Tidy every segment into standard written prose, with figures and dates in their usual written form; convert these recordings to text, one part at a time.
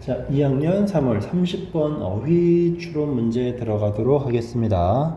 자, 2학년 3월 30번 어휘 추론 문제 들어가도록 하겠습니다.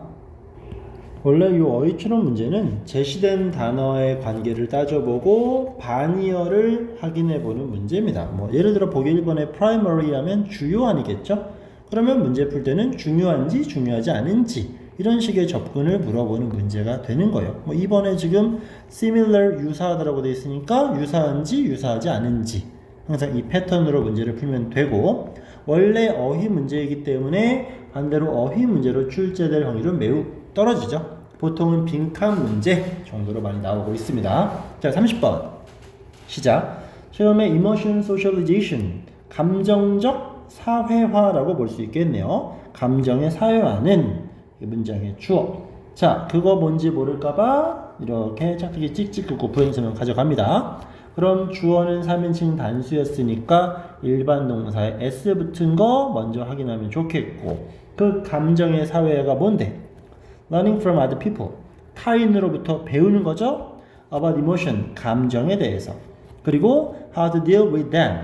원래 이 어휘 추론 문제는 제시된 단어의 관계를 따져보고 반의어를 확인해보는 문제입니다. 예를 들어 보기 1번에 primary 하면 주요한이겠죠? 그러면 문제 풀 때는 중요한지 중요하지 않은지 이런 식의 접근을 물어보는 문제가 되는 거예요. 2번에 지금 similar 유사하다라고 되어 있으니까 유사한지 유사하지 않은지 항상 이 패턴으로 문제를 풀면 되고, 원래 어휘 문제이기 때문에 반대로 어휘 문제로 출제될 확률은 매우 떨어지죠. 보통은 빈칸 문제 정도로 많이 나오고 있습니다. 자, 30번 시작. 처음에 emotion socialization, 감정적 사회화라고 볼 수 있겠네요. 감정의 사회화는 문장의 주어. 자, 그거 뭔지 모를까봐 이렇게 짝짝이 찍찍 긋고 부연설명 가져갑니다. 그럼 주어는 3인칭 단수였으니까 일반 동사에 s 붙은 거 먼저 확인하면 좋겠고, 그 감정의 사회가 뭔데? Learning from other people, 타인으로부터 배우는 거죠. About emotion, 감정에 대해서. 그리고 how to deal with them,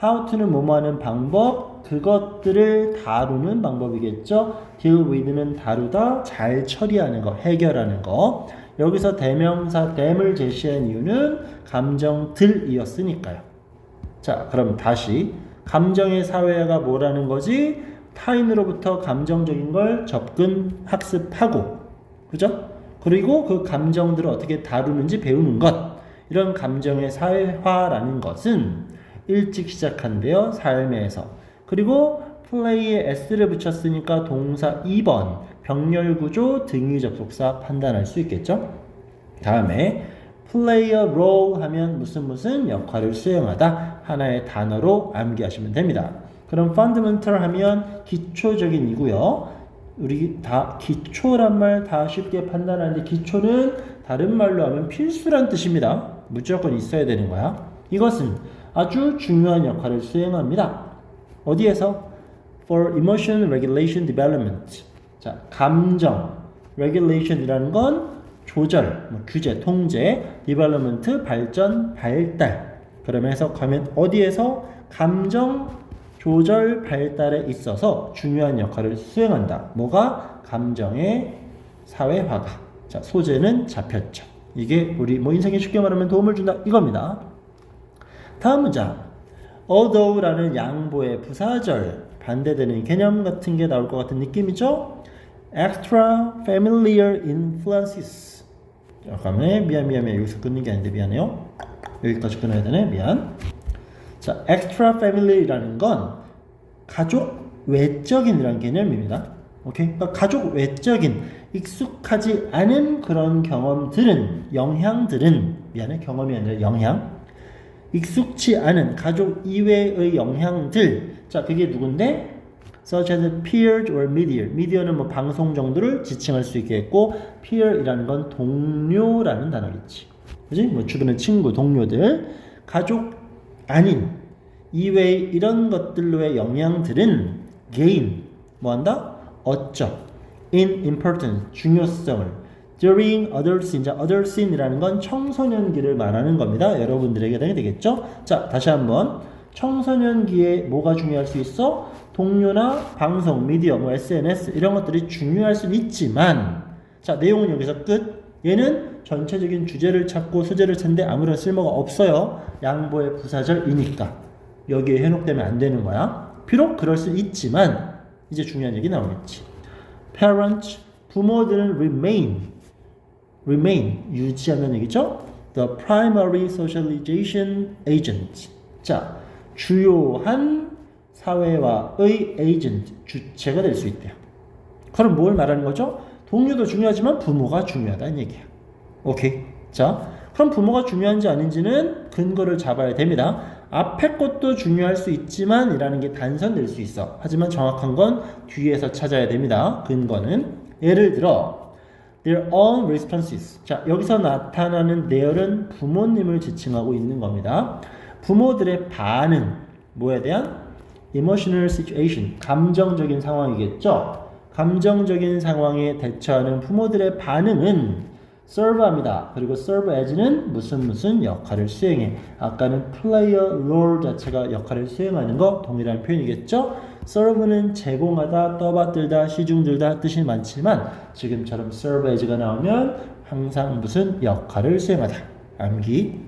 how to는 뭐뭐 하는 방법, 그것들을 다루는 방법이겠죠. deal with는 다루다, 잘 처리하는 거, 해결하는 거. 여기서 대명사 them을 제시한 이유는 감정들이었으니까요. 자, 그럼 다시 감정의 사회가 뭐라는 거지? 타인으로부터 감정적인 걸 접근, 학습하고, 그죠? 그리고 그 감정들을 어떻게 다루는지 배우는 것. 이런 감정의 사회화라는 것은 일찍 시작한대요, 삶에서. 그리고 play에 s를 붙였으니까 동사 2번 병렬구조 등위 접속사 판단할 수 있겠죠. 다음에 play a role 하면 무슨 역할을 수행하다, 하나의 단어로 암기하시면 됩니다. 그럼 fundamental 하면 기초적인 이고요. 우리 다 기초란 말 다 쉽게 판단하는데, 기초는 다른 말로 하면 필수란 뜻입니다. 무조건 있어야 되는 거야. 이것은 아주 중요한 역할을 수행합니다. 어디에서? For emotion regulation development. 자, 감정 regulation이라는 건 조절, 규제, 통제, development, 발전, 발달. 그러면 해석하면 어디에서? 감정 조절 발달에 있어서 중요한 역할을 수행한다. 뭐가? 감정의 사회화가. 자, 소재는 잡혔죠. 이게 우리 인생에 쉽게 말하면 도움을 준다 이겁니다. 다음 문장. although라는 양보의 부사절, 반대되는 개념 같은 게 나올 것 같은 느낌이죠. extra familiar influences. 잠깐만, 미안. 여기서 끊는 게 아닌데 미안해요. 여기까지 끊어야 되네. 미안. 자, extra family라는 건 가족 외적인이라는 개념입니다. 오케이? 그러니까 가족 외적인, 익숙하지 않은 그런 경험들은, 영향들은, 미안해, 경험이 아니라 영향. 익숙치 않은 가족 이외의 영향들. 자, 그게 누군데? such as peers or media. media는 방송 정도를 지칭할 수 있겠고, peer이라는 건 동료라는 단어겠지. 그지? 주변의 친구, 동료들. 가족 아닌 이외의 이런 것들로의 영향들은 gain, 뭐한다? 얻죠. in importance, 중요성을. during adolescence, adolescence이라는 건 청소년기를 말하는 겁니다. 여러분들에게 해당이 되겠죠? 자, 다시 한번. 청소년기에 뭐가 중요할 수 있어? 동료나 방송, 미디어, SNS 이런 것들이 중요할 수는 있지만, 자, 내용은 여기서 끝. 얘는 전체적인 주제를 찾고 소재를 찾는데 아무런 쓸모가 없어요. 양보의 부사절이니까 여기에 해놓되면 안 되는 거야. 비록 그럴 수 있지만 이제 중요한 얘기 나오겠지. Parents, 부모들은 remain 유지하는 얘기죠. The primary socialization agent. 자, 주요한 사회화의 agent, 주체가 될 수 있대요. 그럼 뭘 말하는 거죠? 동료도 중요하지만 부모가 중요하다는 얘기야. 오케이. 자, 그럼 부모가 중요한지 아닌지는 근거를 잡아야 됩니다. 앞에 것도 중요할 수 있지만 이라는 게 단선될 수 있어. 하지만 정확한 건 뒤에서 찾아야 됩니다. 근거는. 예를 들어 their own responses. 자, 여기서 나타나는 their은 부모님을 지칭하고 있는 겁니다. 부모들의 반응, 뭐에 대한? emotional situation, 감정적인 상황이겠죠. 감정적인 상황에 대처하는 부모들의 반응은 serve합니다. 그리고 serve as는 무슨 역할을 수행해. 아까는 play a role 자체가 역할을 수행하는 거 동일한 표현이겠죠? serve는 제공하다, 떠받들다, 시중들다 뜻이 많지만 지금처럼 serve as가 나오면 항상 무슨 역할을 수행하다. 암기.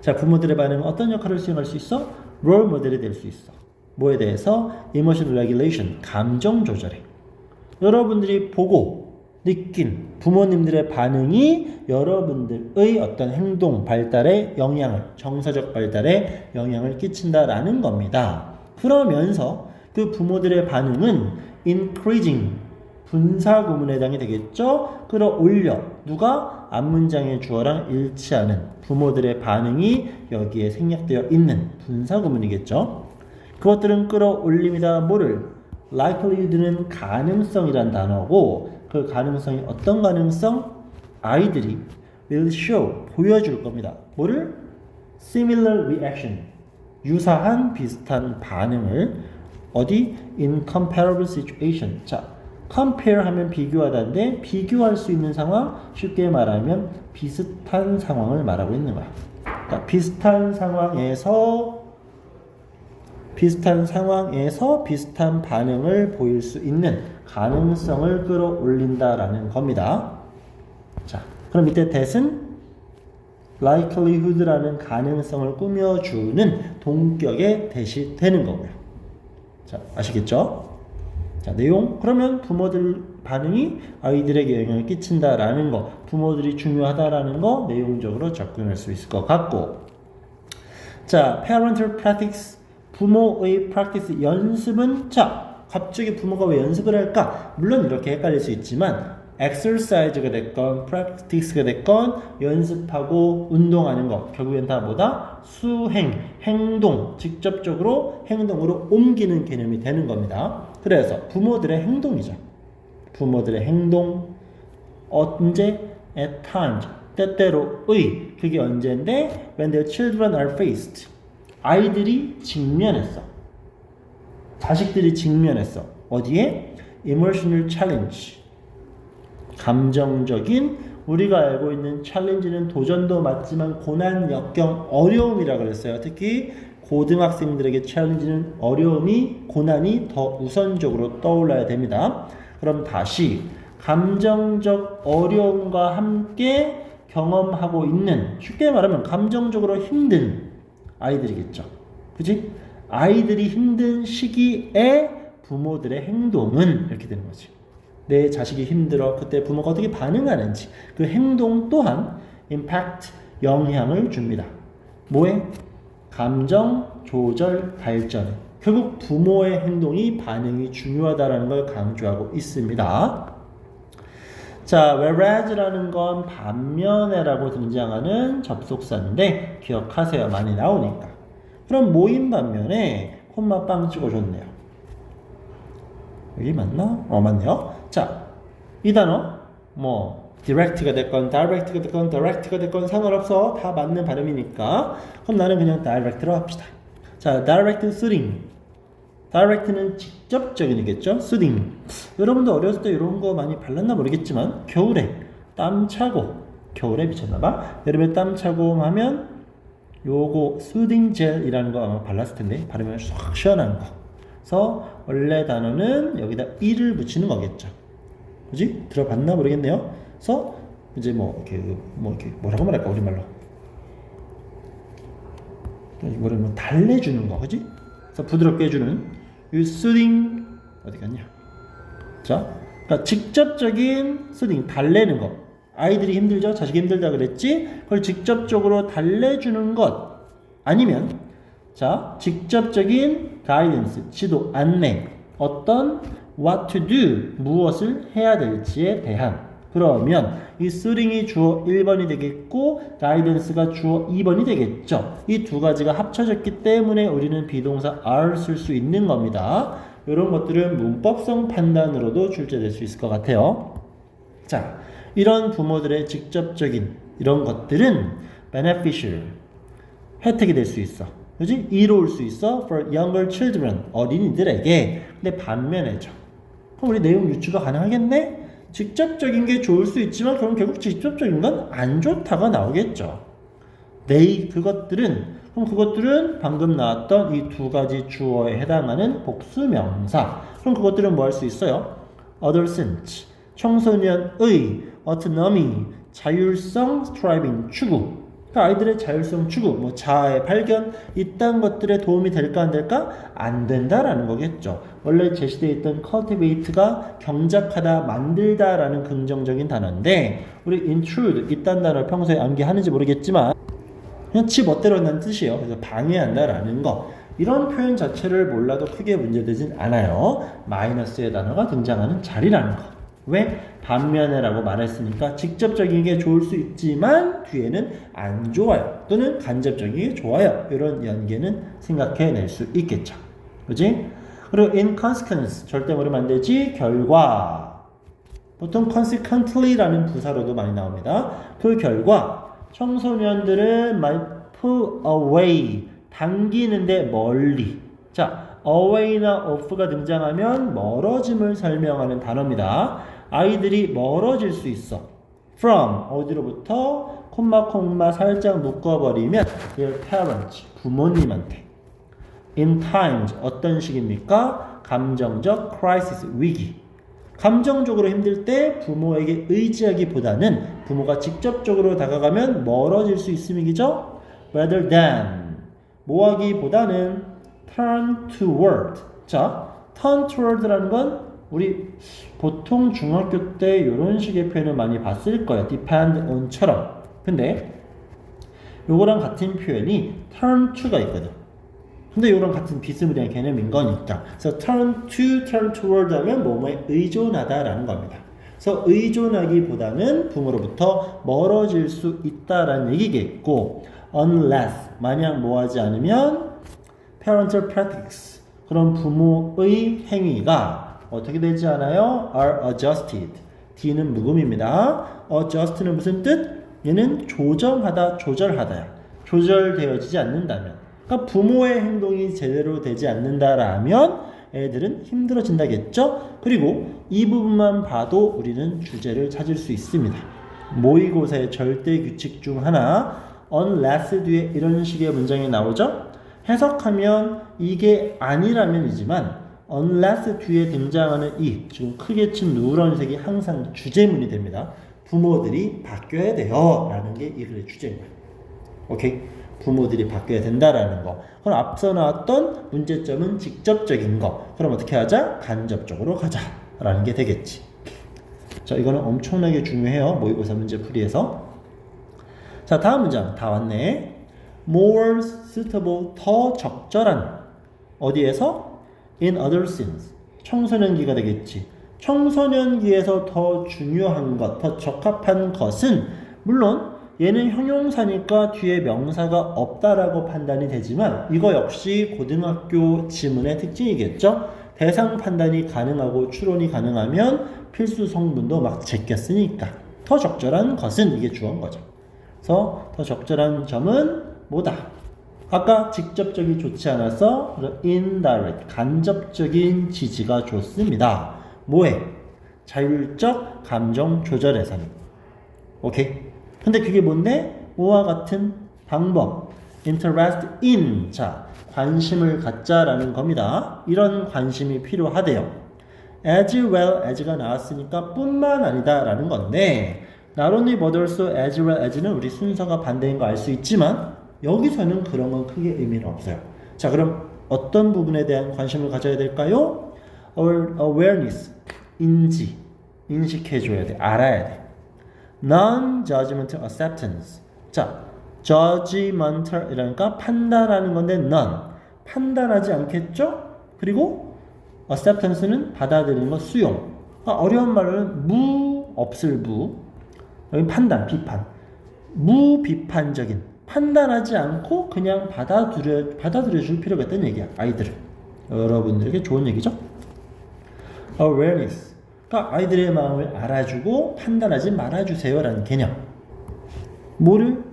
자, 부모들의 반응은 어떤 역할을 수행할 수 있어? 롤 모델이 될 수 있어. 뭐에 대해서? emotional regulation, 감정 조절에. 여러분들이 보고 느낀 부모님들의 반응이 여러분들의 어떤 행동 발달에 영향을, 정서적 발달에 영향을 끼친다라는 겁니다. 그러면서 그 부모들의 반응은 increasing, 분사 구문에 해당이 되겠죠? 끌어올려. 누가? 앞문장의 주어랑 일치하는 부모들의 반응이 여기에 생략되어 있는 분사 구문이겠죠? 그것들은 끌어올립니다. 뭐를? likelihood는 가능성이란 단어고 그 가능성이 어떤 가능성? 아이들이 will show, 보여줄 겁니다. 뭐를? similar reaction, 유사한 비슷한 반응을 어디? in comparable situation. 자, compare 하면 비교하다인데 비교할 수 있는 상황, 쉽게 말하면 비슷한 상황을 말하고 있는 거야. 그러니까 비슷한 상황에서 비슷한 반응을 보일 수 있는 가능성을 끌어올린다라는 겁니다. 자, 그럼 밑에 that은 likelihood라는 가능성을 꾸며주는 동격의 that이 되는 거고요. 자, 아시겠죠? 자, 내용. 그러면 부모들 반응이 아이들에게 영향을 끼친다라는 거, 부모들이 중요하다라는 거 내용적으로 접근할 수 있을 것 같고. 자, parental practice, 부모의 practice, 연습은, 자, 갑자기 부모가 왜 연습을 할까? 물론 이렇게 헷갈릴 수 있지만 exercise가 됐건 practice가 됐건 연습하고 운동하는 거 결국엔 다 뭐다? 수행, 행동, 직접적으로 행동으로 옮기는 개념이 되는 겁니다. 그래서 부모들의 행동이죠. 부모들의 행동, 언제? at times, 때때로의. 그게 언제인데? when their children are faced, 아이들이 직면했어. 자식들이 직면했어. 어디에? emotional challenge, 감정적인, 우리가 알고 있는 챌린지는 도전도 맞지만 고난, 역경, 어려움이라 그랬어요. 특히 고등학생들에게 챌린지는 어려움이, 고난이 더 우선적으로 떠올라야 됩니다. 그럼 다시 감정적 어려움과 함께 경험하고 있는, 쉽게 말하면 감정적으로 힘든 아이들이겠죠. 그치? 아이들이 힘든 시기에 부모들의 행동은 이렇게 되는 거지. 내 자식이 힘들어. 그때 부모가 어떻게 반응하는지 그 행동 또한 impact, 영향을 줍니다. 뭐에? 감정 조절 발전. 결국 부모의 행동이 반응이 중요하다는 걸 강조하고 있습니다. 자, whereas라는 건 반면에라고 등장하는 접속사인데 기억하세요. 많이 나오니까. 그럼 모임 반면에 콤마 빵 찍어줬네요. 여기 맞나? 맞네요. 자, 이 단어 direct가 됐건 direct가 됐건 direct가 됐건 상관없어. 다 맞는 발음이니까. 그럼 나는 그냥 direct로 합시다. 자, direct soothing. direct는 직접적인이겠죠? soothing. 여러분도 어렸을 때 이런 거 많이 발랐나 모르겠지만 겨울에 땀 차고, 겨울에 미쳤나봐. 여름에 땀 차고 하면 요거 soothing gel이라는 거 아마 발랐을 텐데 바르면 쏙 시원한 거. 그래서 원래 단어는 여기다 이를 붙이는 거겠죠. 그지? 들어봤나 모르겠네요. 그래서 이제 이렇게 뭐라고 말할까 우리말로. 이거를 달래주는 거, 그지? 그래서 부드럽게 해주는 이 soothing 어디 갔냐? 자, 그러니까 직접적인 soothing, 달래는 거. 아이들이 힘들죠? 자식이 힘들다 그랬지? 그걸 직접적으로 달래주는 것. 아니면 자, 직접적인 guidance, 지도, 안내. 어떤 what to do, 무엇을 해야 될지에 대한. 그러면 이 soothing이 주어 1번이 되겠고 guidance가 주어 2번이 되겠죠. 이 두 가지가 합쳐졌기 때문에 우리는 비동사 are 쓸 수 있는 겁니다. 이런 것들은 문법성 판단으로도 출제될 수 있을 것 같아요. 자, 이런 부모들의 직접적인 이런 것들은 beneficial, 혜택이 될 수 있어. 그지? 이로울 수 있어. for younger children, 어린이들에게. 근데 반면에죠. 그럼 우리 내용 유추가 가능하겠네? 직접적인 게 좋을 수 있지만 그럼 결국 직접적인 건 안 좋다가 나오겠죠. 그것들은 방금 나왔던 이 두 가지 주어에 해당하는 복수명사. 그럼 그것들은 뭐 할 수 있어요? adolescent, 청소년의, autonomy, 자율성, striving, 추구. 그러니까 아이들의 자율성 추구, 뭐 자아의 발견, 이딴 것들에 도움이 될까 안 될까? 안 된다라는 거겠죠. 원래 제시되어 있던 cultivate가 경작하다, 만들다라는 긍정적인 단어인데 우리 intrude, 이딴 단어를 평소에 암기하는지 모르겠지만 그냥 지 멋대로 한다는 뜻이에요. 그래서 방해한다라는 거. 이런 표현 자체를 몰라도 크게 문제되진 않아요. 마이너스의 단어가 등장하는 자리라는 거. 왜? 반면에라고 말했으니까 직접적인 게 좋을 수 있지만 뒤에는 안 좋아요. 또는 간접적인 게 좋아요. 이런 연계는 생각해낼 수 있겠죠. 그지? 그리고 inconsequence, 절대 모르면 안 되지. 결과. 보통 consequently라는 부사로도 많이 나옵니다. 그 결과 청소년들은 might pull away, 당기는데 멀리. 자, away나 off가 등장하면 멀어짐을 설명하는 단어입니다. 아이들이 멀어질 수 있어. from, 어디로부터? 콤마 살짝 묶어버리면 their parents, 부모님한테. in times, 어떤 식입니까? 감정적 crisis, 위기. 감정적으로 힘들 때 부모에게 의지하기보다는 부모가 직접적으로 다가가면 멀어질 수 있음이죠. rather than, 뭐하기보다는 turn toward. 자, turn toward라는 건 우리 보통 중학교 때 이런 식의 표현을 많이 봤을 거예요. depend on처럼. 근데 요거랑 같은 표현이 turn to가 있거든. 근데 요거랑 같은 비스무리한 개념인 거니까. 그래서 turn to, turn toward 하면 뭐뭐에 의존하다라는 겁니다. 그래서 의존하기보다는 부모로부터 멀어질 수 있다라는 얘기겠고, unless, 만약 뭐하지 않으면 parental practice, 그런 부모의 행위가 어떻게 되지 않아요? are adjusted. D는 묵음입니다. adjust는 무슨 뜻? 얘는 조정하다, 조절하다야. 조절되어지지 않는다면. 그러니까 부모의 행동이 제대로 되지 않는다라면 애들은 힘들어진다겠죠? 그리고 이 부분만 봐도 우리는 주제를 찾을 수 있습니다. 모의고사의 절대 규칙 중 하나, unless 뒤에 이런 식의 문장이 나오죠? 해석하면 이게 아니라면이지만 unless 뒤에 등장하는 이 지금 크게 친 누런색이 항상 주제문이 됩니다. 부모들이 바뀌어야 돼요 라는 게 이 글의 주제인 거예요. 오케이? 부모들이 바뀌어야 된다라는 거. 그럼 앞서 나왔던 문제점은 직접적인 거. 그럼 어떻게 하자? 간접적으로 가자 라는 게 되겠지. 자, 이거는 엄청나게 중요해요. 모의고사 문제 풀이에서. 자, 다음 문장 다 왔네. more suitable, 더 적절한. 어디에서? in adolescence, 청소년기가 되겠지. 청소년기에서 더 중요한 것, 더 적합한 것은 물론 얘는 형용사니까 뒤에 명사가 없다라고 판단이 되지만 이거 역시 고등학교 지문의 특징이겠죠. 대상 판단이 가능하고 추론이 가능하면 필수 성분도 막 제꼈으니까 더 적절한 것은 이게 주어인 거죠. 그래서 더 적절한 점은 뭐다? 아까 직접적이 좋지 않아서 indirect, 간접적인 지지가 좋습니다. 뭐해? 자율적 감정 조절에서는. 오케이? 근데 그게 뭔데? 뭐와 같은 방법. interest in. 자, 관심을 갖자라는 겁니다. 이런 관심이 필요하대요. as well as가 나왔으니까 뿐만 아니다 라는 건데 not only but also as well as는 우리 순서가 반대인 거 알 수 있지만 여기서는 그런 건 크게 의미는 없어요. 자, 그럼 어떤 부분에 대한 관심을 가져야 될까요? awareness, 인식해줘야 돼. 알아야 돼. non-judgmental acceptance. 자, judgmental 이러니까 판단하는 건데 non, 판단하지 않겠죠? 그리고 acceptance는 받아들이는 거, 수용. 어려운 말로는 없을 무. 여기 판단, 비판. 무비판적인. 판단하지 않고 그냥 받아들여 줄 필요가 있다는 얘기야. 아이들은. 여러분들에게 좋은 얘기죠? awareness. 그러니까 아이들의 마음을 알아주고 판단하지 말아주세요 라는 개념. 뭐를?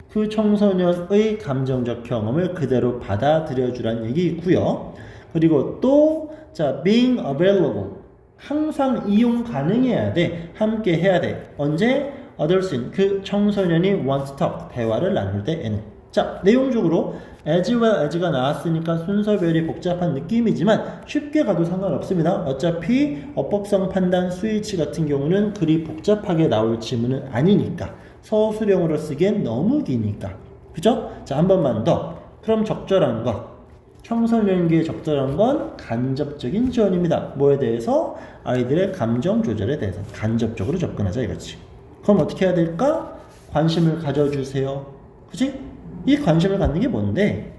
그 청소년의 감정적 경험을 그대로 받아들여 주라는 얘기 있고요. 그리고 또 자, being available. 항상 이용 가능해야 돼. 함께 해야 돼. 언제? adolescent, 그 청소년이 want to talk, 대화를 나눌 때에는. 자, 내용적으로 as well as가 나왔으니까 순서별이 복잡한 느낌이지만 쉽게 가도 상관없습니다. 어차피 어법성 판단 스위치 같은 경우는 그리 복잡하게 나올 지문은 아니니까. 서술형으로 쓰기엔 너무 기니까. 그죠? 자, 한 번만 더. 그럼 적절한 것. 청소년기에 적절한 건 간접적인 지원입니다. 뭐에 대해서? 아이들의 감정 조절에 대해서 간접적으로 접근하자 이거지. 그럼 어떻게 해야 될까? 관심을 가져주세요. 그치? 이 관심을 갖는 게 뭔데?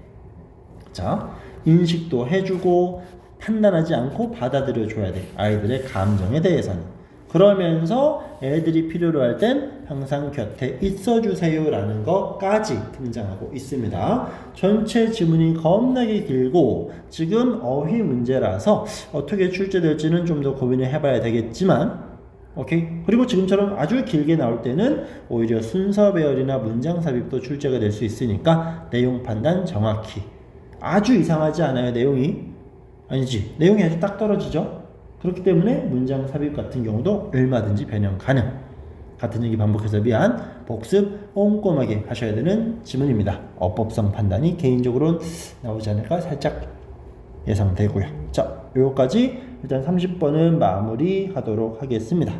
자, 인식도 해주고 판단하지 않고 받아들여줘야 돼. 아이들의 감정에 대해서는. 그러면서 애들이 필요로 할 땐 항상 곁에 있어주세요 라는 것까지 등장하고 있습니다. 전체 지문이 겁나게 길고 지금 어휘 문제라서 어떻게 출제될지는 좀 더 고민을 해봐야 되겠지만 오케이. 그리고 지금처럼 아주 길게 나올 때는 오히려 순서 배열이나 문장 삽입도 출제가 될 수 있으니까 내용 판단 정확히. 아주 이상하지 않아요, 내용이? 아니지. 내용이 아주 딱 떨어지죠? 그렇기 때문에 문장 삽입 같은 경우도 얼마든지 변형 가능. 같은 얘기 반복해서 미안. 복습 꼼꼼하게 하셔야 되는 지문입니다. 어법성 판단이 개인적으로는 나오지 않을까 살짝 예상되고요. 자, 요거까지 일단 30번은 마무리하도록 하겠습니다.